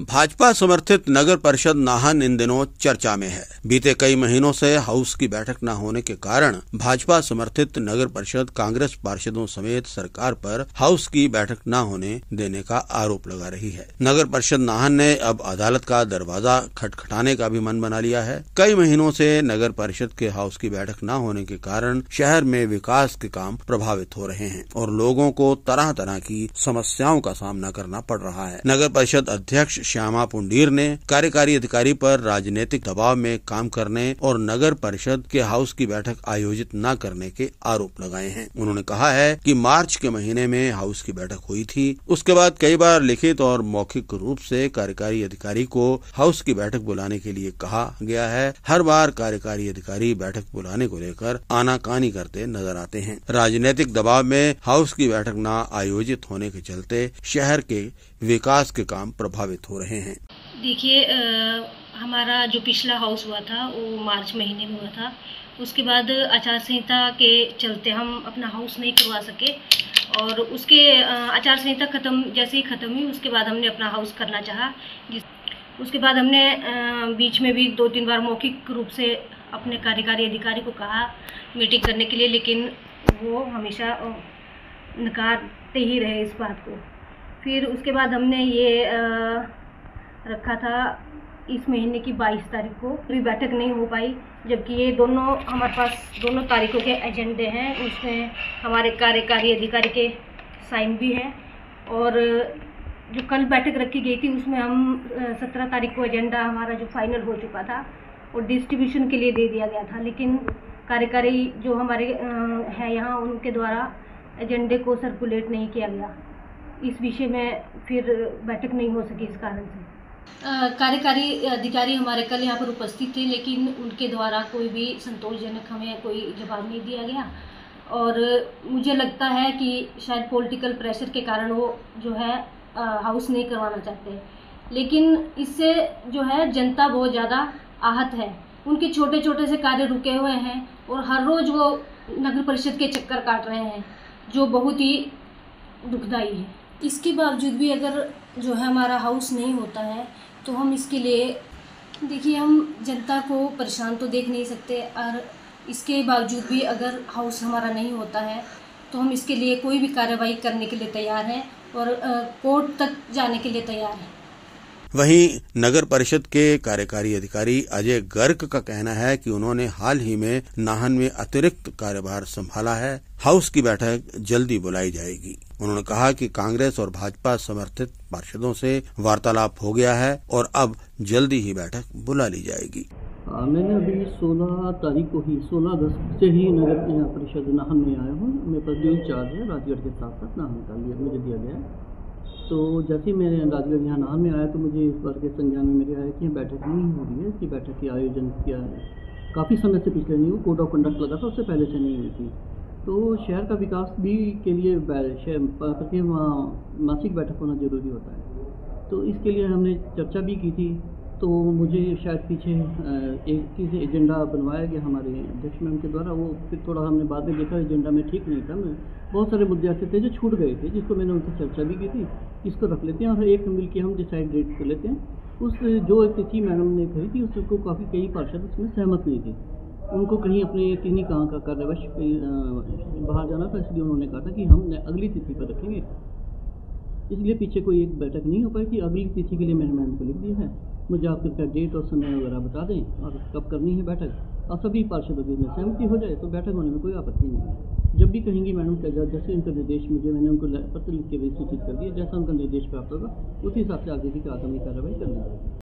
भाजपा समर्थित नगर परिषद नाहन इन दिनों चर्चा में है। बीते कई महीनों से हाउस की बैठक न होने के कारण भाजपा समर्थित नगर परिषद कांग्रेस पार्षदों समेत सरकार पर हाउस की बैठक न होने देने का आरोप लगा रही है। नगर परिषद नाहन ने अब अदालत का दरवाजा खटखटाने का भी मन बना लिया है। कई महीनों से नगर परिषद के हाउस की बैठक न होने के कारण शहर में विकास के काम प्रभावित हो रहे हैं और लोगों को तरह तरह की समस्याओं का सामना करना पड़ रहा है। नगर परिषद अध्यक्ष श्यामा पुंडीर ने कार्यकारी अधिकारी पर राजनीतिक दबाव में काम करने और नगर परिषद के हाउस की बैठक आयोजित न करने के आरोप लगाए हैं। उन्होंने कहा है कि मार्च के महीने में हाउस की बैठक हुई थी। उसके बाद कई बार लिखित और मौखिक रूप से कार्यकारी अधिकारी को हाउस की बैठक बुलाने के लिए कहा गया है। हर बार कार्यकारी अधिकारी बैठक बुलाने को लेकर आनाकानी करते नजर आते हैं। राजनीतिक दबाव में हाउस की बैठक न आयोजित होने के चलते शहर के विकास के काम प्रभावित हो रहे हैं। देखिए, हमारा जो पिछला हाउस हुआ था वो मार्च महीने में हुआ था। उसके बाद आचार संहिता के चलते हम अपना हाउस नहीं करवा सके और उसके आचार संहिता जैसे ही ख़त्म हुई उसके बाद हमने अपना हाउस करना चाहा। उसके बाद हमने बीच में भी 2-3 बार मौखिक रूप से अपने कार्यकारी अधिकारी को कहा मीटिंग करने के लिए, लेकिन वो हमेशा नकारते ही रहे इस बात को। फिर उसके बाद हमने ये रखा था इस महीने की 22 तारीख को, भी बैठक नहीं हो पाई, जबकि ये दोनों हमारे पास दोनों तारीखों के एजेंडे हैं। उसमें हमारे कार्यकारी अधिकारी के साइन भी हैं और जो कल बैठक रखी गई थी उसमें हम 17 तारीख को एजेंडा हमारा जो फाइनल हो चुका था और डिस्ट्रीब्यूशन के लिए दे दिया गया था, लेकिन कार्यकारी जो हमारे हैं यहाँ उनके द्वारा एजेंडे को सर्कुलेट नहीं किया गया। इस विषय में फिर बैठक नहीं हो सकी इस कारण से। कार्यकारी अधिकारी हमारे कल यहाँ पर उपस्थित थे, लेकिन उनके द्वारा कोई भी संतोषजनक हमें कोई जवाब नहीं दिया गया और मुझे लगता है कि शायद पॉलिटिकल प्रेशर के कारण वो जो है हाउस नहीं करवाना चाहते। लेकिन इससे जो है जनता बहुत ज़्यादा आहत है। उनके छोटे छोटे से कार्य रुके हुए हैं और हर रोज़ वो नगर परिषद के चक्कर काट रहे हैं, जो बहुत ही दुखदायी है। इसके बावजूद भी अगर जो है हमारा हाउस नहीं होता है तो हम इसके लिए, देखिए, हम जनता को परेशान तो देख नहीं सकते और इसके बावजूद भी अगर हाउस हमारा नहीं होता है तो हम इसके लिए कोई भी कार्रवाई करने के लिए तैयार हैं और कोर्ट तक जाने के लिए तैयार हैं। वहीं नगर परिषद के कार्यकारी अधिकारी अजय गर्ग का कहना है कि उन्होंने हाल ही में नाहन में अतिरिक्त कार्यभार संभाला है। हाउस की बैठक जल्दी बुलाई जाएगी। उन्होंने कहा कि कांग्रेस और भाजपा समर्थित पार्षदों से वार्तालाप हो गया है और अब जल्दी ही बैठक बुला ली जाएगी। मैंने अभी 16 तारीख को ही 16 अगस्त से ही नगर परिषद नाहन में आया हूँ। मेरे पास जो इंचार्ज है राजगढ़ के साथ साथ नाहन का मुझे दिया गया है। तो जैसे ही मैं राजगढ़ यहाँ नाहन में आया तो मुझे इस बार के संज्ञान में मेरे आया कि बैठक नहीं हो रही है, कि बैठक की आयोजन किया काफ़ी समय से पिछले नहीं हुआ, कोड ऑफ कंडक्ट लगा था उससे पहले से नहीं हुई थी। तो शहर का विकास भी के लिए प्रति मासिक बैठक होना ज़रूरी होता है। तो इसके लिए हमने चर्चा भी की थी। तो मुझे शायद पीछे एक चीज़ एजेंडा बनवाया गया हमारे अध्यक्ष मैम के द्वारा, वो फिर थोड़ा हमने बाद में देखा एजेंडा में ठीक नहीं था। मैं बहुत सारे मुद्दे ऐसे थे जो छूट गए थे, जिसको मैंने उनसे चर्चा भी की थी। इसको रख लेते हैं और एक मिल के हम डिसाइड डेट कर लेते हैं। उस जो तिथि मैडम ने कही थी उसको काफ़ी कई पार्षद उसमें सहमत नहीं थे। उनको कहीं अपने किन्हीं कहाँ का कार्यवश कहीं बाहर जाना था, इसलिए उन्होंने कहा था कि हम अगली तिथि पर रखेंगे। इसलिए पीछे कोई एक बैठक नहीं हो पाई थी। अगली तिथि के लिए मैंने मैम को लिख दिया है, मुझे आप कृपया डेट और समय वगैरह बता दें और कब करनी है बैठक, और सभी पार्षदों की सहमति हो जाए तो बैठक होने में कोई आपत्ति नहीं है। जब भी कहेंगी मैडम क्या, जैसे उनका निर्देश मैंने उनको पत्र लिख के भी सूचित कर दिया, जैसा उनका निर्देश प्राप्त होगा उसी हिसाब से आगे की आगामी कार्रवाई करनी है।